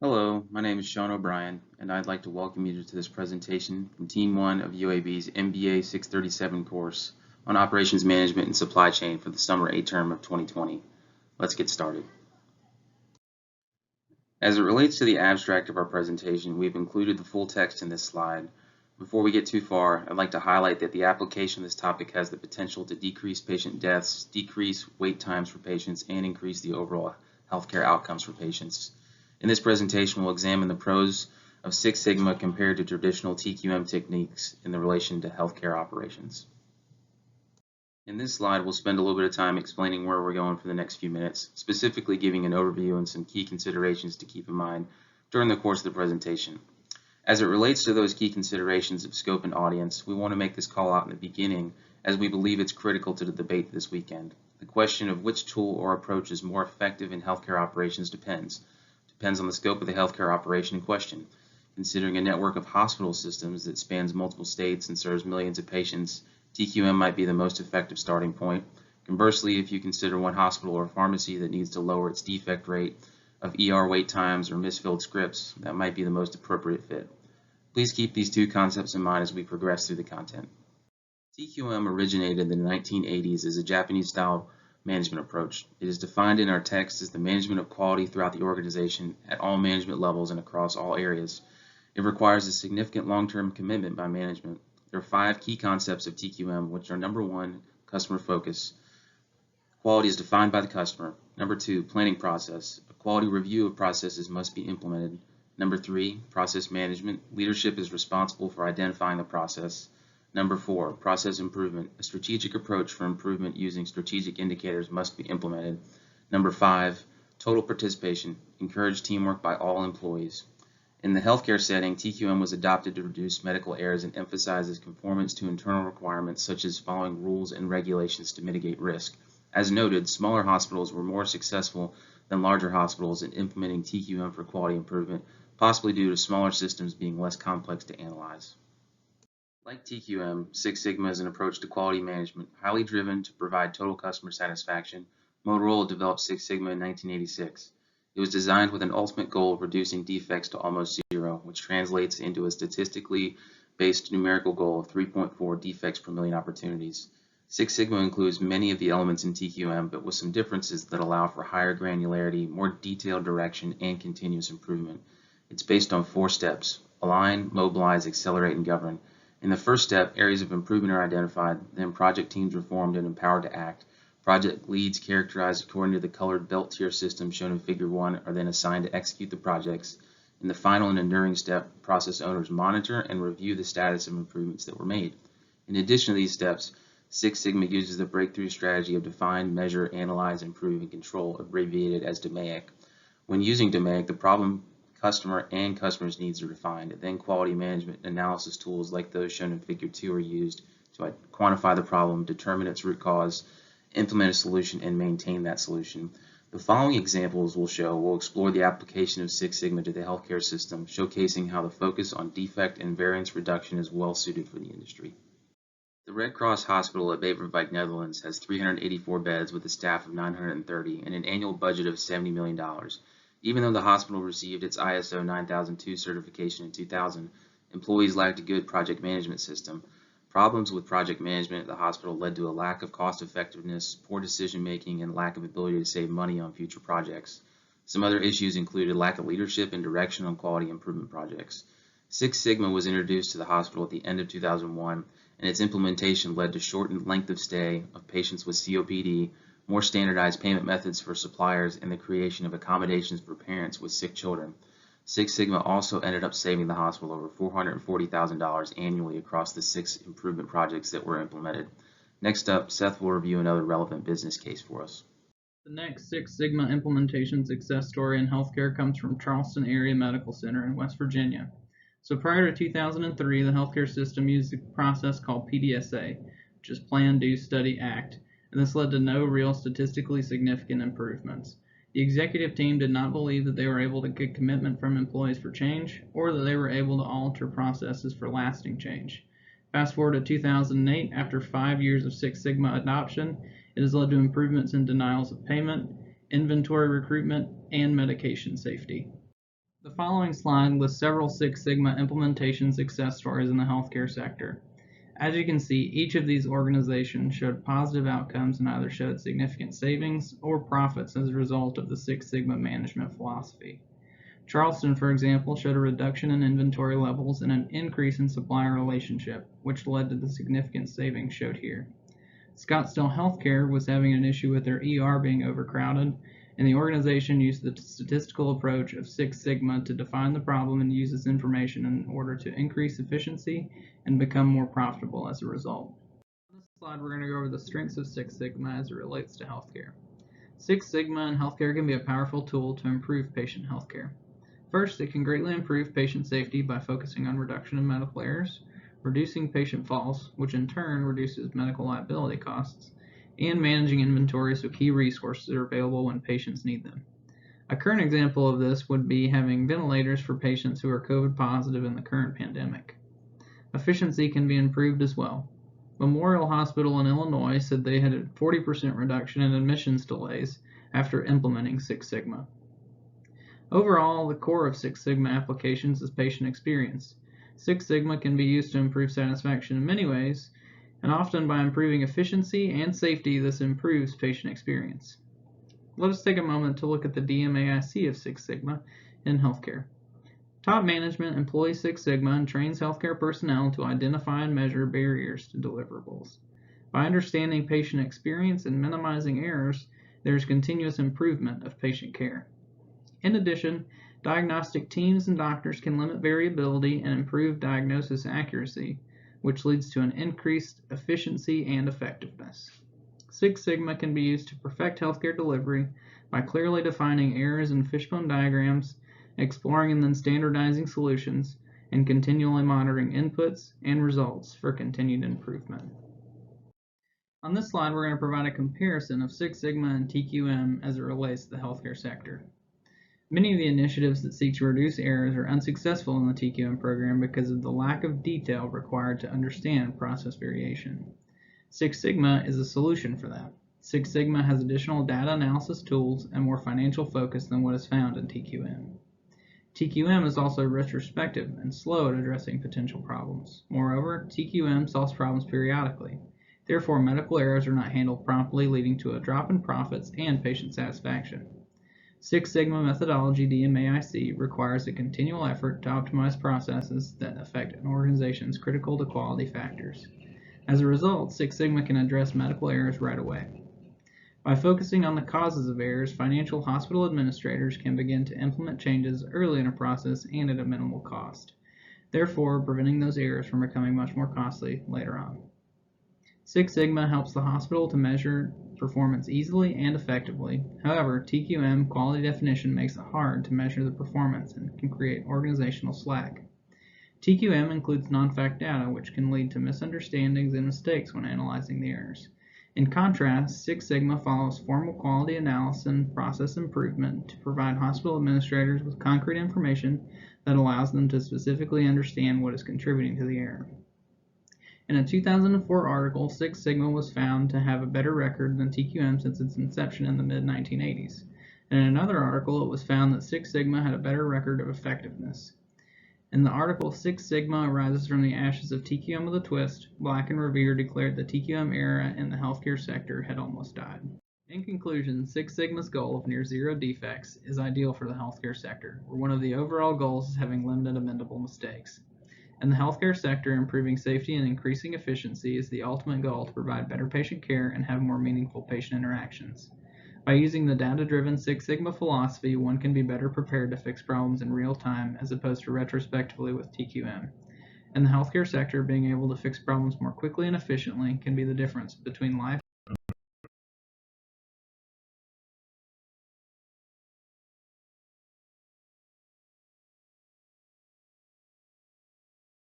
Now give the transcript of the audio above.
Hello, my name is Sean O'Brien, and I'd like to welcome you to this presentation from Team 1 of UAB's MBA 637 course on Operations Management and Supply Chain for the Summer A term of 2020. Let's get started. As it relates to the abstract of our presentation, we've included the full text in this slide. Before we get too far, I'd like to highlight that the application of this topic has the potential to decrease patient deaths, decrease wait times for patients, and increase the overall healthcare outcomes for patients. In this presentation, we'll examine the pros of Six Sigma compared to traditional TQM techniques in the relation to healthcare operations. In this slide, we'll spend a little bit of time explaining where we're going for the next few minutes, specifically giving an overview and some key considerations to keep in mind during the course of the presentation. As it relates to those key considerations of scope and audience, we want to make this call out in the beginning as we believe it's critical to the debate this weekend. The question of which tool or approach is more effective in healthcare operations depends on the scope of the healthcare operation in question. Considering a network of hospital systems that spans multiple states and serves millions of patients, TQM might be the most effective starting point. Conversely, if you consider one hospital or pharmacy that needs to lower its defect rate of ER wait times or misfilled scripts, that might be the most appropriate fit. Please keep these two concepts in mind as we progress through the content. TQM originated in the 1980s as a Japanese-style management approach. It is defined in our text as the management of quality throughout the organization at all management levels and across all areas. It requires a significant long-term commitment by management. There are 5 key concepts of TQM, which are: number 1, customer focus. Quality is defined by the customer. Number 2, planning process. A quality review of processes must be implemented. Number 3, process management. Leadership is responsible for identifying the process. Number 4, process improvement. A strategic approach for improvement using strategic indicators must be implemented. Number 5, total participation. Encourage teamwork by all employees. In the healthcare setting, TQM was adopted to reduce medical errors and emphasizes conformance to internal requirements such as following rules and regulations to mitigate risk. As noted, smaller hospitals were more successful than larger hospitals in implementing TQM for quality improvement, possibly due to smaller systems being less complex to analyze. Like TQM, Six Sigma is an approach to quality management, highly driven to provide total customer satisfaction. Motorola developed Six Sigma in 1986. It was designed with an ultimate goal of reducing defects to almost zero, which translates into a statistically based numerical goal of 3.4 defects per million opportunities. Six Sigma includes many of the elements in TQM, but with some differences that allow for higher granularity, more detailed direction, and continuous improvement. It's based on 4 steps: align, mobilize, accelerate, and govern. In the first step, areas of improvement are identified, then project teams are formed and empowered to act. Project leads, characterized according to the colored belt tier system shown in Figure 1, are then assigned to execute the projects. In the final and enduring step, process owners monitor and review the status of improvements that were made. In addition to these steps, Six Sigma uses the breakthrough strategy of define, measure, analyze, improve, and control, abbreviated as DMAIC. When using DMAIC, the problem, customer, and customer's needs are defined. Then quality management analysis tools like those shown in Figure 2 are used to quantify the problem, determine its root cause, implement a solution, and maintain that solution. The following examples will explore the application of Six Sigma to the healthcare system, showcasing how the focus on defect and variance reduction is well suited for the industry. The Red Cross Hospital at Beverwijk, Netherlands has 384 beds with a staff of 930 and an annual budget of $70 million. Even though the hospital received its ISO 9002 certification in 2000, employees lacked a good project management system. Problems with project management at the hospital led to a lack of cost effectiveness, poor decision making, and lack of ability to save money on future projects. Some other issues included lack of leadership and direction on quality improvement projects. Six Sigma was introduced to the hospital at the end of 2001, and its implementation led to shortened length of stay of patients with COPD, more standardized payment methods for suppliers, and the creation of accommodations for parents with sick children. Six Sigma also ended up saving the hospital over $440,000 annually across the 6 improvement projects that were implemented. Next up, Seth will review another relevant business case for us. The next Six Sigma implementation success story in healthcare comes from Charleston Area Medical Center in West Virginia. So prior to 2003, the healthcare system used a process called PDSA, which is Plan, Do, Study, Act, and this led to no real statistically significant improvements. The executive team did not believe that they were able to get commitment from employees for change, or that they were able to alter processes for lasting change. Fast forward to 2008, after 5 years of Six Sigma adoption, it has led to improvements in denials of payment, inventory recruitment, and medication safety. The following slide lists several Six Sigma implementation success stories in the healthcare sector. As you can see, each of these organizations showed positive outcomes and either showed significant savings or profits as a result of the Six Sigma management philosophy. Charleston, for example, showed a reduction in inventory levels and an increase in supplier relationship, which led to the significant savings showed here. Scottsdale Healthcare was having an issue with their ER being overcrowded, and the organization used the statistical approach of Six Sigma to define the problem and use this information in order to increase efficiency and become more profitable as a result. On this slide, we're going to go over the strengths of Six Sigma as it relates to healthcare. Six Sigma in healthcare can be a powerful tool to improve patient healthcare. First, it can greatly improve patient safety by focusing on reduction of medical errors, reducing patient falls, which in turn reduces medical liability costs, and managing inventory so key resources are available when patients need them. A current example of this would be having ventilators for patients who are COVID positive in the current pandemic. Efficiency can be improved as well. Memorial Hospital in Illinois said they had a 40% reduction in admissions delays after implementing Six Sigma. Overall, the core of Six Sigma applications is patient experience. Six Sigma can be used to improve satisfaction in many ways, and often by improving efficiency and safety, this improves patient experience. Let us take a moment to look at the DMAIC of Six Sigma in healthcare. Top management employs Six Sigma and trains healthcare personnel to identify and measure barriers to deliverables. By understanding patient experience and minimizing errors, there is continuous improvement of patient care. In addition, diagnostic teams and doctors can limit variability and improve diagnosis accuracy, which leads to an increased efficiency and effectiveness. Six Sigma can be used to perfect healthcare delivery by clearly defining errors in fishbone diagrams, exploring and then standardizing solutions, and continually monitoring inputs and results for continued improvement. On this slide, we're going to provide a comparison of Six Sigma and TQM as it relates to the healthcare sector. Many of the initiatives that seek to reduce errors are unsuccessful in the TQM program because of the lack of detail required to understand process variation. Six Sigma is a solution for that. Six Sigma has additional data analysis tools and more financial focus than what is found in TQM. TQM is also retrospective and slow at addressing potential problems. Moreover, TQM solves problems periodically. Therefore, medical errors are not handled promptly, leading to a drop in profits and patient satisfaction. Six Sigma methodology DMAIC requires a continual effort to optimize processes that affect an organization's critical to quality factors. As a result, Six Sigma can address medical errors right away. By focusing on the causes of errors, financial hospital administrators can begin to implement changes early in a process and at a minimal cost, therefore preventing those errors from becoming much more costly later on. Six Sigma helps the hospital to measure performance easily and effectively. However, TQM quality definition makes it hard to measure the performance and can create organizational slack. TQM includes non-fact data, which can lead to misunderstandings and mistakes when analyzing the errors. In contrast, Six Sigma follows formal quality analysis and process improvement to provide hospital administrators with concrete information that allows them to specifically understand what is contributing to the error. In a 2004 article, Six Sigma was found to have a better record than TQM since its inception in the mid-1980s. And in another article, it was found that Six Sigma had a better record of effectiveness. In the article, Six Sigma arises from the ashes of TQM with a twist, Black and Revere declared the TQM era in the healthcare sector had almost died. In conclusion, Six Sigma's goal of near zero defects is ideal for the healthcare sector, where one of the overall goals is having limited amendable mistakes. In the healthcare sector, improving safety and increasing efficiency is the ultimate goal to provide better patient care and have more meaningful patient interactions. By using the data-driven Six Sigma philosophy, one can be better prepared to fix problems in real time as opposed to retrospectively with TQM. In the healthcare sector, being able to fix problems more quickly and efficiently can be the difference between life